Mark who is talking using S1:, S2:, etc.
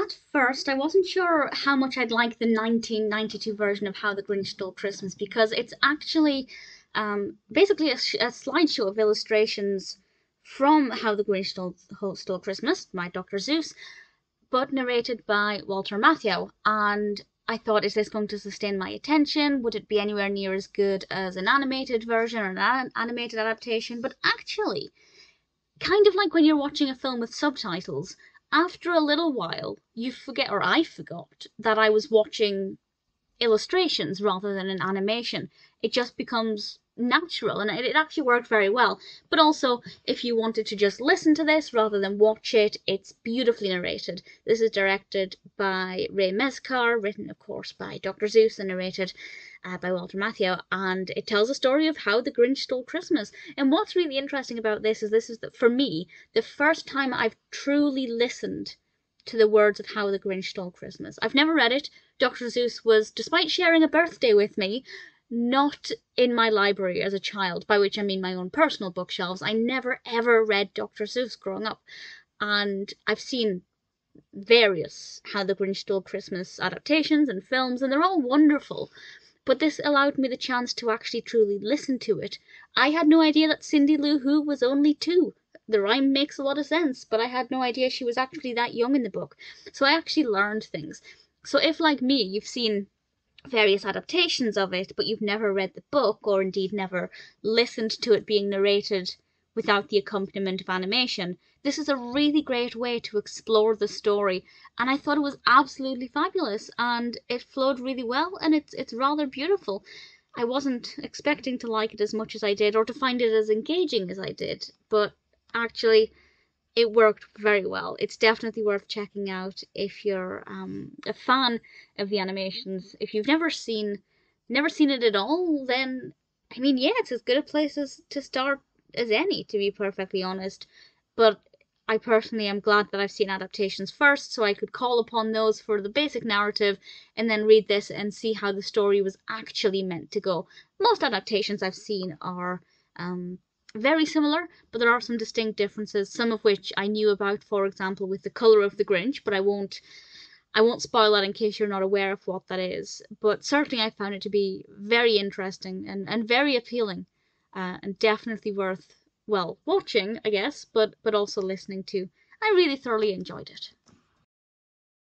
S1: at first, I wasn't sure how much I'd like the 1992 version of How the Grinch Stole Christmas because it's actually basically a slideshow of illustrations from How the Grinch Stole Christmas by Dr. Seuss, but narrated by Walter Matthau. And I thought, is this going to sustain my attention? Would it be anywhere near as good as an animated version or an animated adaptation? But actually, kind of like when you're watching a film with subtitles, after a little while, you forget, or I forgot, that I was watching illustrations rather than an animation. It just becomes natural, and it actually worked very well. But also, if you wanted to just listen to this rather than watch it, it's beautifully narrated. This is directed by Ray Mezcar, written of course by Dr. Seuss, and narrated by Walter Matthau, and it tells a story of how the Grinch stole Christmas. And what's really interesting about this is that for me, the first time I've truly listened to the words of How the Grinch Stole Christmas. I've never read it. Dr. Seuss was, despite sharing a birthday with me, not in my library as a child, by which I mean my own personal bookshelves. I never ever read Dr. Seuss growing up. And I've seen various How the Grinch Stole Christmas adaptations and films, and they're all wonderful. But this allowed me the chance to actually truly listen to it. I had no idea that Cindy Lou Who was only 2. The rhyme makes a lot of sense, but I had no idea she was actually that young in the book. So I actually learned things. So if, like me, you've seen various adaptations of it, but you've never read the book, or indeed never listened to it being narrated without the accompaniment of animation, this is a really great way to explore the story. And I thought it was absolutely fabulous, and it flowed really well, and it's rather beautiful. I wasn't expecting to like it as much as I did, or to find it as engaging as I did, but actually it worked very well. It's definitely worth checking out if you're a fan of the animations. If you've never seen it at all, then I mean, yeah, it's as good a place to start as any, to be perfectly honest. But I personally am glad that I've seen adaptations first, so I could call upon those for the basic narrative and then read this and see how the story was actually meant to go. Most adaptations I've seen are very similar, but there are some distinct differences, some of which I knew about, for example, with the colour of the Grinch, but I won't spoil that in case you're not aware of what that is. But certainly I found it to be very interesting and very appealing, and definitely worth, well, watching, I guess, but also listening to. I really thoroughly enjoyed it.